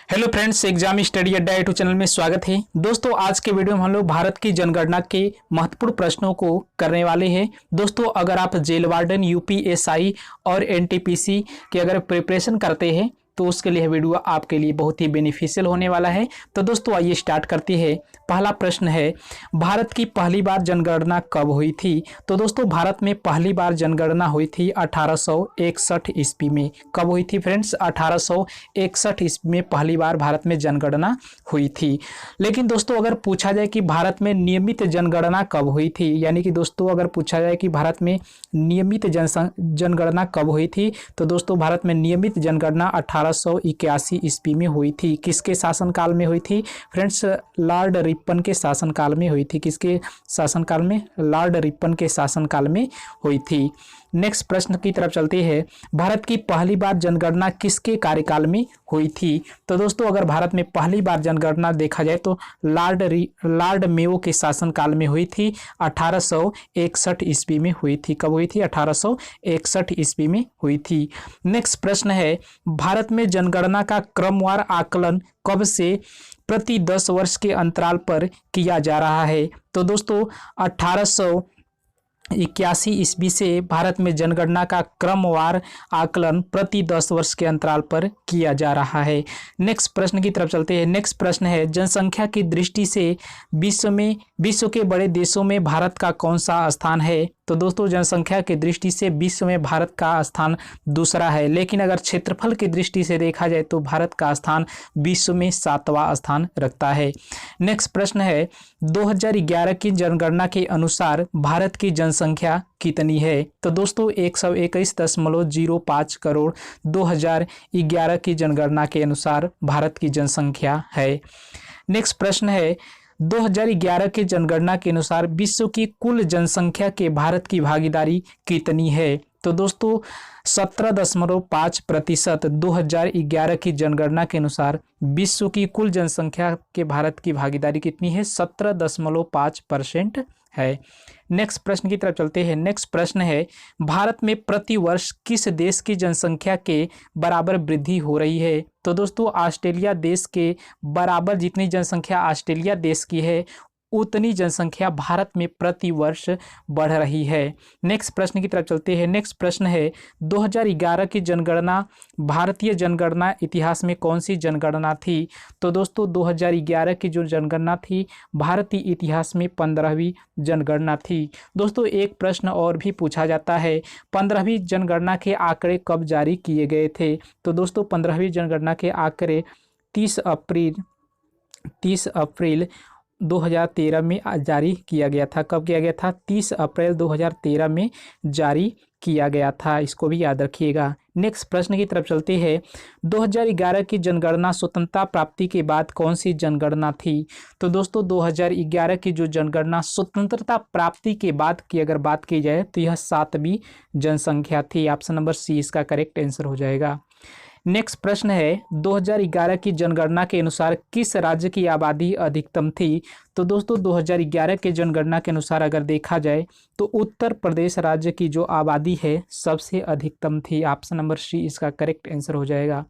Hello friends, exam study अड्डा YouTube channel में स्वागत है। दोस्तों, आज के वीडियो में हम लोग भारत की जनगणना के महत्वपूर्ण प्रश्नों को करने वाले हैं। दोस्तों, अगर आप जेल वार्डन, यूपीएसआई और एनटीपीसी की अगर प्रिपरेशन करते हैं तो उसके लिए वीडियो आपके लिए बहुत ही बेनिफिशियल होने वाला है। तो दोस्तों, आइए स्टार्ट करते हैं। पहला प्रश्न है, भारत की पहली बार जनगणना कब हुई थी? तो दोस्तों, भारत में पहली बार जनगणना हुई थी 1861 ईस्वी में। कब हुई थी फ्रेंड्स? 1861 ईस्वी में पहली बार भारत में जनगणना हुई थी। लेकिन दोस्तों, अगर पूछा जाए कि भारत में नियमित जनगणना कब हुई थी, यानी कि दोस्तों अगर पूछा जाए कि भारत में नियमित जनगणना कब हुई थी, तो दोस्तों भारत में नियमित जनगणना 1881 ईस्वी में हुई थी। किसके शासनकाल में हुई थी फ्रेंड्स? लॉर्ड रिपन के शासनकाल में हुई थी। किसके शासनकाल में? लॉर्ड रिपन के शासनकाल में हुई थी। नेक्स्ट प्रश्न की तरफ चलते हैं। भारत की पहली बार जनगणना किसके कार्यकाल में हुई थी? तो दोस्तों, अगर भारत में पहली बार जनगणना देखा जाए तो लॉर्ड मेयो के शासनकाल में हुई थी। 1861 ईस्वी में हुई थी। कब हुई थी? 1861 ईस्वी में हुई थी। नेक्स्ट प्रश्न है, भारत में जनगणना का क्रमवार आकलन कब से प्रति 10 वर्ष के अंतराल पर किया जा रहा है? तो दोस्तों, 1881 ईस्वी से भारत में जनगणना का क्रमवार आकलन प्रति 10 वर्ष के अंतराल पर किया जा रहा है। नेक्स्ट प्रश्न की तरफ चलते हैं। नेक्स्ट प्रश्न है, जनसंख्या की दृष्टि से विश्व के बड़े देशों में भारत का कौन सा स्थान है? तो दोस्तों, जनसंख्या की दृष्टि से विश्व में भारत का स्थान दूसरा है, लेकिन अगर क्षेत्रफल की दृष्टि से देखा जाए तो भारत का स्थान विश्व में 7वां स्थान रखता है। नेक्स्ट प्रश्न है, 2011 की जनगणना के अनुसार भारत की जनसंख्या कितनी है? तो दोस्तों, 121.05 करोड़ 2011 की जनगणना के अनुसार भारत की जनसंख्या है। नेक्स्ट प्रश्न है, 2011 की जनगणना के अनुसार विश्व की कुल जनसंख्या के भारत की भागीदारी कितनी है? तो दोस्तों, 17.5% 2011 की जनगणना के अनुसार विश्व की कुल जनसंख्या के भारत की भागीदारी कितनी है? 17.5% है। नेक्स्ट प्रश्न की तरफ चलते हैं। नेक्स्ट प्रश्न है, भारत में प्रति वर्ष किस देश की जनसंख्या के बराबर वृद्धि हो रही है? तो दोस्तों, ऑस्ट्रेलिया देश के बराबर जितनी जनसंख्या ऑस्ट्रेलिया देश की है उतनी जनसंख्या भारत में प्रति वर्ष बढ़ रही है। नेक्स्ट प्रश्न की तरफ चलते हैं। नेक्स्ट प्रश्न है, 2011 की जनगणना भारतीय जनगणना इतिहास में कौन सी जनगणना थी? तो दोस्तों, 2011 की जो जनगणना थी भारतीय इतिहास में 15वीं जनगणना थी। दोस्तों, एक प्रश्न और भी पूछा जाता है, 15वीं जनगणना के आंकड़े कब जारी किए गए थे? तो दोस्तों, 15वीं जनगणना के आंकड़े 30 अप्रैल 2013 में जारी किया गया था। कब किया गया था? 30 अप्रैल 2013 में जारी किया गया था। इसको भी याद रखिएगा। नेक्स्ट प्रश्न की तरफ चलते हैं। 2011 की जनगणना स्वतंत्रता प्राप्ति के बाद कौन सी जनगणना थी? तो दोस्तों, 2011 की जो जनगणना स्वतंत्रता प्राप्ति के बाद की अगर बात की जाए तो यह 7वीं जनसंख्या थी। ऑप्शन नंबर सी इसका करेक्ट आंसर हो जाएगा। नेक्स्ट प्रश्न है, 2011 की जनगणना के अनुसार किस राज्य की आबादी अधिकतम थी? तो दोस्तों, 2011 के जनगणना के अनुसार अगर देखा जाए तो उत्तर प्रदेश राज्य की जो आबादी है सबसे अधिकतम थी। ऑप्शन नंबर सी इसका करेक्ट आंसर हो जाएगा।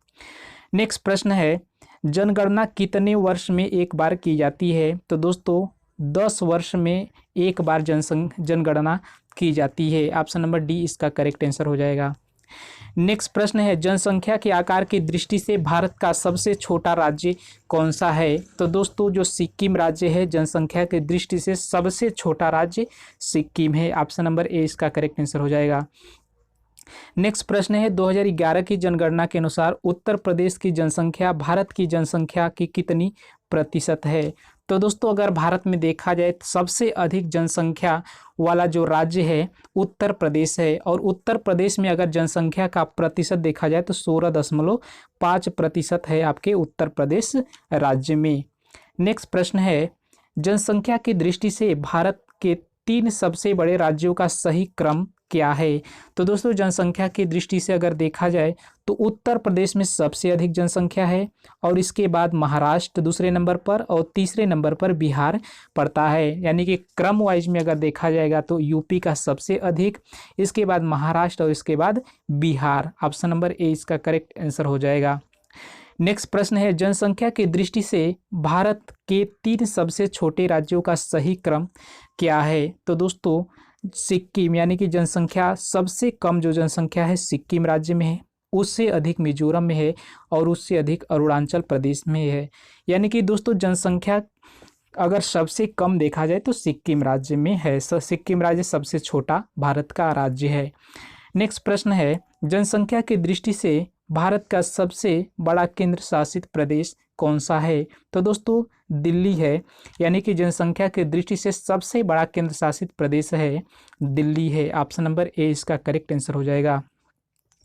नेक्स्ट प्रश्न है, जनगणना कितने वर्ष में एक बार की जाती है? तो दोस्तों, 10 वर्ष में एक बार जनगणना की जाती है। ऑप्शन नंबर डी इसका करेक्ट आंसर हो जाएगा। नेक्स्ट प्रश्न है, जनसंख्या के आकार की दृष्टि से भारत का सबसे छोटा राज्य कौन सा है? तो दोस्तों, जो सिक्किम राज्य है जनसंख्या की दृष्टि से सबसे छोटा राज्य सिक्किम है। ऑप्शन नंबर ए इसका करेक्ट आंसर हो जाएगा। नेक्स्ट प्रश्न है, 2011 की जनगणना के अनुसार उत्तर प्रदेश की जनसंख्या भारत की जनसंख्या की कितनी प्रतिशत है? तो दोस्तों, अगर भारत में देखा जाए तो सबसे अधिक जनसंख्या वाला जो राज्य है उत्तर प्रदेश है, और उत्तर प्रदेश में अगर जनसंख्या का प्रतिशत देखा जाए तो 16.5% है आपके उत्तर प्रदेश राज्य में। नेक्स्ट प्रश्न है, जनसंख्या की दृष्टि से भारत के 3 सबसे बड़े राज्यों का सही क्रम क्या है? तो दोस्तों, जनसंख्या की दृष्टि से अगर देखा जाए तो उत्तर प्रदेश में सबसे अधिक जनसंख्या है, और इसके बाद महाराष्ट्र दूसरे नंबर पर, और तीसरे नंबर पर बिहार पड़ता है। यानी कि क्रम वाइज में अगर देखा जाएगा तो यूपी का सबसे अधिक, इसके बाद महाराष्ट्र और इसके बाद बिहार। ऑप्शन नंबर ए इसका करेक्ट आंसर हो जाएगा। नेक्स्ट प्रश्न है, जनसंख्या की दृष्टि से भारत के 3 सबसे छोटे राज्यों का सही क्रम क्या है? तो दोस्तों सिक्किम, यानी कि जनसंख्या सबसे कम जो जनसंख्या है सिक्किम राज्य में है, उससे अधिक मिजोरम में है और उससे अधिक अरुणाचल प्रदेश में है। यानी कि दोस्तों जनसंख्या अगर सबसे कम देखा जाए तो सिक्किम राज्य में है। सिक्किम राज्य सबसे छोटा भारत का राज्य है। नेक्स्ट प्रश्न है, जनसंख्या की दृष्टि से भारत का सबसे बड़ा केंद्र शासित प्रदेश कौन सा है? तो दोस्तों दिल्ली है, यानी कि जनसंख्या की दृष्टि से सबसे बड़ा केंद्र शासित प्रदेश है दिल्ली है। ऑप्शन नंबर ए इसका करेक्ट आंसर हो जाएगा।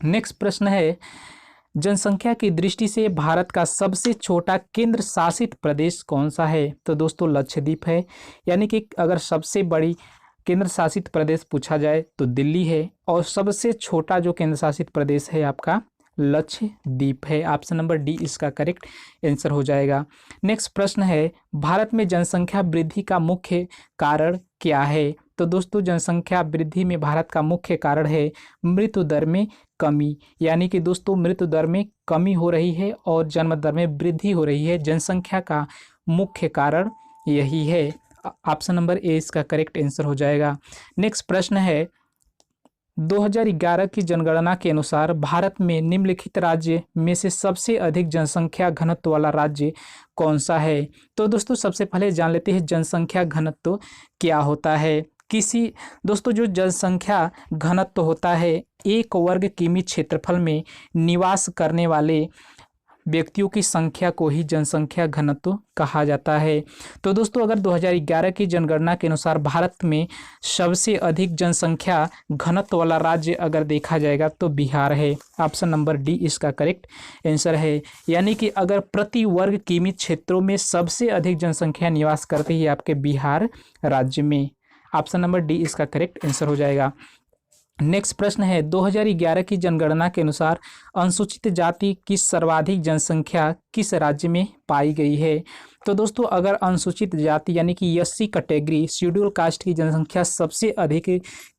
नेक्स्ट प्रश्न है, जनसंख्या की दृष्टि से भारत का सबसे छोटा केंद्र शासित प्रदेश कौन सा है? तो दोस्तों लक्षद्वीप है, यानी कि अगर सबसे बड़ी केंद्र शासित प्रदेश पूछा जाए तो दिल्ली है और सबसे छोटा जो केंद्र शासित प्रदेश है आपका लक्षद्वीप है। ऑप्शन नंबर डी इसका करेक्ट आंसर हो जाएगा। नेक्स्ट प्रश्न है, भारत में जनसंख्या वृद्धि का मुख्य कारण क्या है? तो दोस्तों जनसंख्या वृद्धि में भारत का मुख्य कारण है मृत्यु दर में कमी, यानी कि दोस्तों मृत्यु दर में कमी हो रही है और जन्म दर में वृद्धि हो रही है। जनसंख्या का मुख्य कारण यही है। ऑप्शन नंबर ए इसका करेक्ट आंसर हो जाएगा। नेक्स्ट प्रश्न है, 2011 की जनगणना के अनुसार भारत में निम्नलिखित राज्य में से सबसे अधिक जनसंख्या घनत्व वाला राज्य कौन सा है? तो दोस्तों सबसे पहले जान लेते हैं जनसंख्या घनत्व क्या होता है। दोस्तों जो जनसंख्या घनत्व होता है 1 वर्ग किमी क्षेत्रफल में निवास करने वाले व्यक्तियों की संख्या को ही जनसंख्या घनत्व कहा जाता है। तो दोस्तों अगर 2011 की जनगणना के अनुसार भारत में सबसे अधिक जनसंख्या घनत्व वाला राज्य अगर देखा जाएगा तो बिहार है। ऑप्शन नंबर डी इसका करेक्ट आंसर है, यानी कि अगर प्रति वर्ग किमी क्षेत्रों में सबसे अधिक जनसंख्या निवास करती है आपके बिहार राज्य में। ऑप्शन नंबर डी इसका करेक्ट आंसर हो जाएगा। नेक्स्ट प्रश्न है, 2011 की जनगणना के अनुसार अनुसूचित जाति की सर्वाधिक जनसंख्या किस राज्य में पाई गई है? तो दोस्तों अगर अनुसूचित जाति यानी कि एससी कैटेगरी शेड्यूल कास्ट की जनसंख्या सबसे अधिक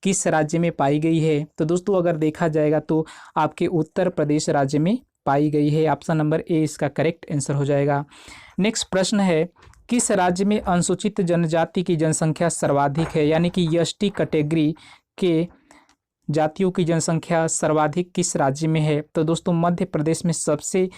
किस राज्य में पाई गई है? तो दोस्तों अगर देखा जाएगा तो आपके उत्तर प्रदेश राज्य में पाई गई है। ऑप्शन नंबर ए इसका करेक्ट आंसर हो जाएगा। नेक्स्ट प्रश्न है, किस राज्य में अनुसूचित जनजाति की जनसंख्या सर्वाधिक है? यानी कि एसटी कैटेगरी के जातियों की जनसंख्या सर्वाधिक किस राज्य में है? तो दोस्तों मध्य प्रदेश में सबसे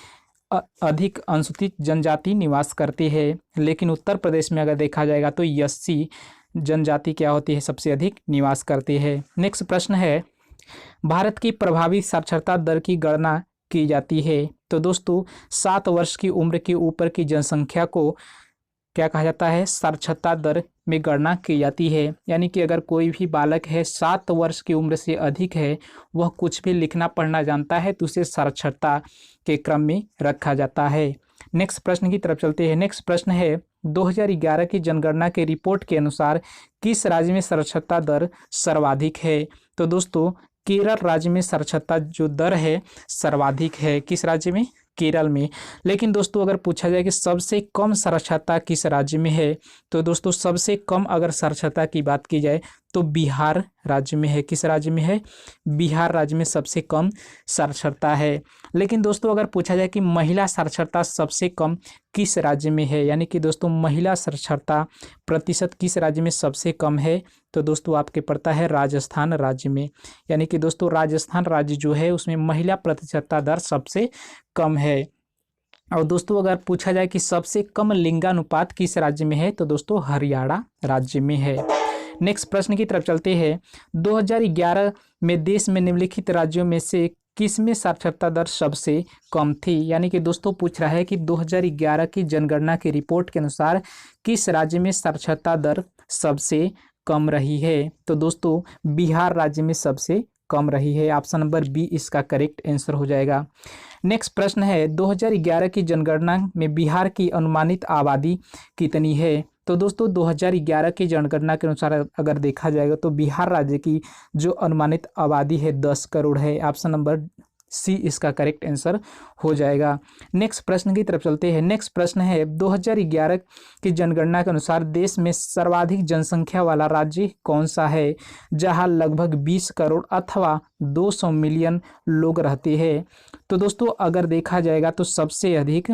अधिक अनुसूचित जनजाति निवास करती है, लेकिन उत्तर प्रदेश में अगर देखा जाएगा तो एससी जनजाति क्या होती है सबसे अधिक निवास करती है। नेक्स्ट प्रश्न है, भारत की प्रभावी साक्षरता दर की गणना की जाती है। तो दोस्तों 7 वर्ष की उम्र के ऊपर की जनसंख्या को क्या कहा जाता है? साक्षरता दर में गणना की जाती है, यानी कि अगर कोई भी बालक है 7 वर्ष की उम्र से अधिक है, वह कुछ भी लिखना पढ़ना जानता है तो उसे साक्षरता के क्रम में रखा जाता है। नेक्स्ट प्रश्न की तरफ चलते हैं। नेक्स्ट प्रश्न है, 2011 की जनगणना के रिपोर्ट के अनुसार किस राज्य में साक्षरता दर सर्वाधिक है? तो दोस्तों केरल राज्य में साक्षरता जो दर है सर्वाधिक है। किस राज्य में? केरल में। लेकिन दोस्तों अगर पूछा जाए कि सबसे कम साक्षरता किस राज्य में है, तो दोस्तों सबसे कम अगर साक्षरता की बात की जाए तो बिहार राज्य में है। किस राज्य में है? बिहार राज्य में सबसे कम साक्षरता है। लेकिन दोस्तों अगर पूछा जाए कि महिला साक्षरता सबसे कम किस राज्य में है, यानी कि दोस्तों महिला साक्षरता प्रतिशत किस राज्य में सबसे कम है, तो दोस्तों आपके पड़ता है राजस्थान राज्य में। यानी कि दोस्तों राजस्थान राज्य जो है उसमें महिला प्रतिशतता दर सबसे कम है। और दोस्तों अगर पूछा जाए कि सबसे कम लिंगानुपात किस राज्य में है, तो दोस्तों हरियाणा राज्य में है। नेक्स्ट प्रश्न की तरफ चलते हैं। 2011 में देश में निम्नलिखित राज्यों में से किस में साक्षरता दर सबसे कम थी? यानी कि दोस्तों पूछ रहा है कि 2011 की जनगणना की रिपोर्ट के अनुसार किस राज्य में साक्षरता दर सबसे कम रही है? तो दोस्तों बिहार राज्य में सबसे कम रही है। ऑप्शन नंबर बी इसका करेक्ट आंसर हो जाएगा। नेक्स्ट प्रश्न है, 2011 की जनगणना में बिहार की अनुमानित आबादी कितनी है? तो दोस्तों 2011 की जनगणना के अनुसार अगर देखा जाएगा तो बिहार राज्य की जो अनुमानित आबादी है 10 करोड़ है। ऑप्शन नंबर सी इसका करेक्ट आंसर हो जाएगा। नेक्स्ट प्रश्न की तरफ चलते हैं। नेक्स्ट प्रश्न है 2011 की जनगणना के अनुसार देश में सर्वाधिक जनसंख्या वाला राज्य कौन सा है, जहां लगभग 20 करोड़ अथवा 200 मिलियन लोग रहते हैं। तो दोस्तों अगर देखा जाएगा तो सबसे अधिक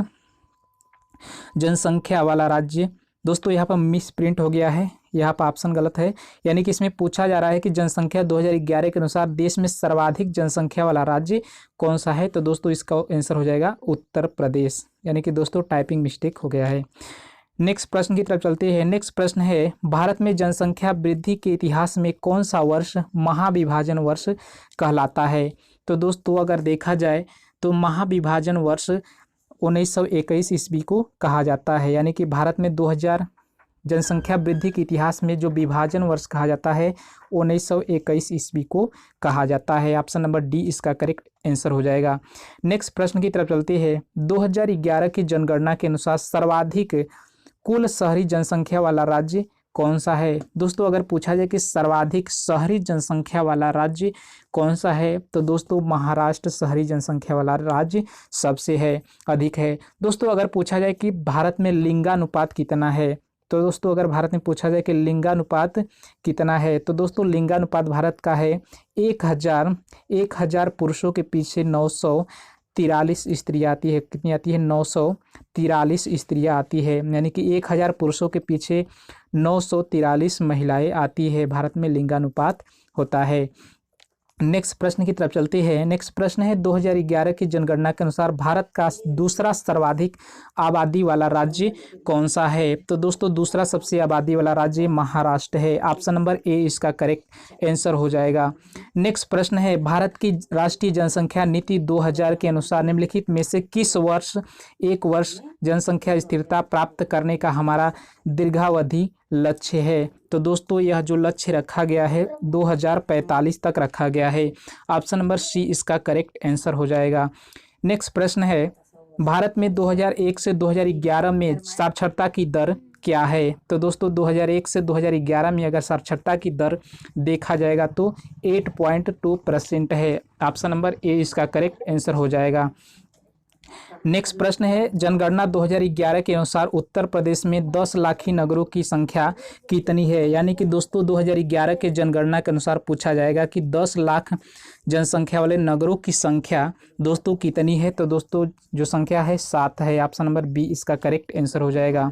जनसंख्या वाला राज्य, दोस्तों यहाँ पर मिस प्रिंट हो गया है, यहाँ पर ऑप्शन गलत है, यानी कि इसमें पूछा जा रहा है कि जनसंख्या 2011 के अनुसार देश में सर्वाधिक जनसंख्या वाला राज्य कौन सा है। तो दोस्तों इसका आंसर हो जाएगा उत्तर प्रदेश, यानी कि दोस्तों टाइपिंग मिस्टेक हो गया है। नेक्स्ट प्रश्न की तरफ चलते हैं। नेक्स्ट प्रश्न है भारत में जनसंख्या वृद्धि के इतिहास में कौन सा वर्ष महाविभाजन वर्ष कहलाता है। तो दोस्तों अगर देखा जाए तो महाविभाजन वर्ष 1921 ईस्वी को कहा जाता है, यानी कि भारत में 2000 जनसंख्या वृद्धि के इतिहास में जो विभाजन वर्ष कहा जाता है 1921 ईस्वी को कहा जाता है। ऑप्शन नंबर डी इसका करेक्ट आंसर हो जाएगा। नेक्स्ट प्रश्न की तरफ चलते हैं। 2011 की जनगणना के अनुसार सर्वाधिक कुल शहरी जनसंख्या वाला राज्य कौन सा है। दोस्तों अगर पूछा जाए कि सर्वाधिक शहरी जनसंख्या वाला राज्य कौन सा है, तो दोस्तों महाराष्ट्र शहरी जनसंख्या वाला राज्य सबसे है अधिक है। दोस्तों अगर पूछा जाए कि भारत में लिंगानुपात कितना है, तो दोस्तों अगर भारत में पूछा जाए कि लिंगानुपात कितना है, तो दोस्तों लिंगानुपात भारत का है 1000 पुरुषों के पीछे 943 स्त्रियाँ आती है। कितनी आती है? 943 स्त्रियाँ आती है, यानी कि 1000 पुरुषों के पीछे 943 महिलाएं आती है। भारत में लिंगानुपात होता है। नेक्स्ट प्रश्न की तरफ चलते हैं। नेक्स्ट प्रश्न है 2011 की जनगणना के अनुसार भारत का दूसरा सर्वाधिक आबादी वाला राज्य कौन सा है। तो दोस्तों दूसरा सबसे आबादी वाला राज्य महाराष्ट्र है। ऑप्शन नंबर ए इसका करेक्ट आंसर हो जाएगा। नेक्स्ट प्रश्न है भारत की राष्ट्रीय जनसंख्या नीति 2000 के अनुसार निम्नलिखित में से किस वर्ष एक वर्ष जनसंख्या स्थिरता प्राप्त करने का हमारा दीर्घावधि लक्ष्य है। तो दोस्तों यह जो लक्ष्य रखा गया है 2045 तक रखा गया है। ऑप्शन नंबर सी इसका करेक्ट आंसर हो जाएगा। नेक्स्ट प्रश्न है भारत में 2001 से 2011 में साक्षरता की दर क्या है। तो दोस्तों 2001 से 2011 में अगर साक्षरता की दर देखा जाएगा तो 8.2% है। ऑप्शन नंबर ए इसका करेक्ट आंसर हो जाएगा। नेक्स्ट प्रश्न है जनगणना 2011 के अनुसार उत्तर प्रदेश में 10 लाखी नगरों की संख्या कितनी है। यानी कि दोस्तों 2011 के जनगणना के अनुसार पूछा जाएगा कि 10 लाख जनसंख्या वाले नगरों की संख्या दोस्तों कितनी है। तो दोस्तों जो संख्या है 7 है। ऑप्शन नंबर बी इसका करेक्ट आंसर हो जाएगा।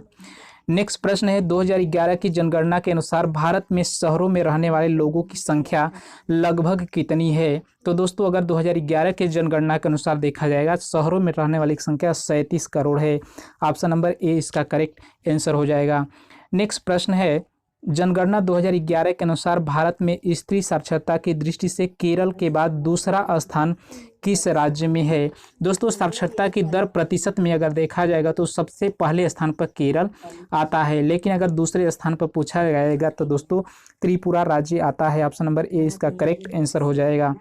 नेक्स्ट प्रश्न है 2011 की जनगणना के अनुसार भारत में शहरों में रहने वाले लोगों की संख्या लगभग कितनी है। तो दोस्तों अगर 2011 के जनगणना के अनुसार देखा जाएगा शहरों में रहने वाली संख्या 37 करोड़ है। ऑप्शन नंबर ए इसका करेक्ट आंसर हो जाएगा। नेक्स्ट प्रश्न है जनगणना 2011 के अनुसार भारत में स्त्री साक्षरता की दृष्टि से केरल के बाद दूसरा स्थान किस राज्य में है। दोस्तों साक्षरता की दर प्रतिशत में अगर देखा जाएगा तो सबसे पहले स्थान पर केरल आता है, लेकिन अगर दूसरे स्थान पर पूछा जाएगा तो दोस्तों त्रिपुरा राज्य आता है। ऑप्शन नंबर ए इसका करेक्ट आंसर हो जाएगा।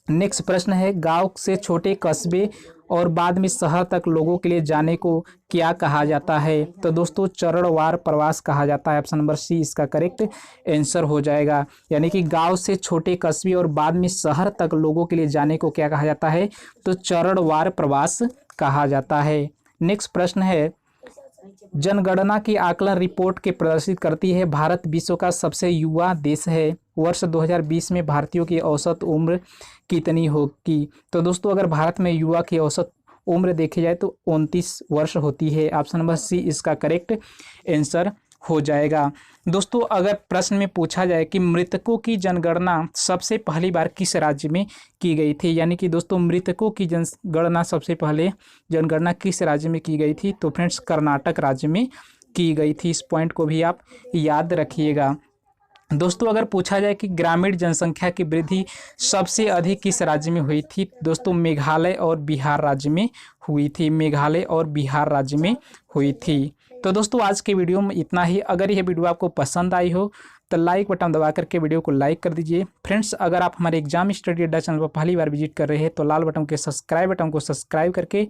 नेक्स्ट प्रश्न है गांव से छोटे कस्बे और बाद में शहर तक लोगों के लिए जाने को क्या कहा जाता है। तो दोस्तों चरणवार प्रवास कहा जाता है। ऑप्शन नंबर सी इसका करेक्ट आंसर हो जाएगा। यानी कि गांव से छोटे कस्बे और बाद में शहर तक लोगों के लिए जाने को क्या कहा जाता है, तो चरणवार प्रवास कहा जाता है। नेक्स्ट प्रश्न है जनगणना की आकलन रिपोर्ट के प्रदर्शित करती है भारत विश्व का सबसे युवा देश है। वर्ष 2020 में भारतीयों की औसत उम्र कितनी होगी। तो दोस्तों अगर भारत में युवा की औसत उम्र देखी जाए तो 29 वर्ष होती है। ऑप्शन नंबर सी इसका करेक्ट आंसर हो जाएगा। दोस्तों अगर प्रश्न में पूछा जाए कि मृतकों की जनगणना सबसे पहली बार किस राज्य में की गई थी, यानी कि दोस्तों मृतकों की जनगणना सबसे पहले जनगणना किस राज्य में की गई थी, तो फ्रेंड्स कर्नाटक राज्य में की गई थी। इस पॉइंट को भी आप याद रखिएगा। दोस्तों अगर पूछा जाए कि ग्रामीण जनसंख्या की वृद्धि सबसे अधिक किस राज्य में हुई थी, दोस्तों मेघालय और बिहार राज्य में हुई थी। मेघालय और बिहार राज्य में हुई थी। तो दोस्तों आज के वीडियो में इतना ही। अगर यह वीडियो आपको पसंद आई हो तो लाइक बटन दबा करके वीडियो को लाइक कर दीजिए। फ्रेंड्स अगर आप हमारे एग्जाम स्टडी अड्डा चैनल पर पहली बार विजिट कर रहे हैं तो लाल बटन के सब्सक्राइब बटन को सब्सक्राइब करके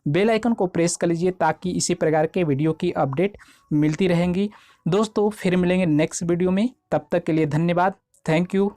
बेल आइकन को प्रेस कर लीजिए ताकि इसी प्रकार के वीडियो की अपडेट मिलती रहेंगी। दोस्तों फिर मिलेंगे नेक्स्ट वीडियो में, तब तक के लिए धन्यवाद। Thank you.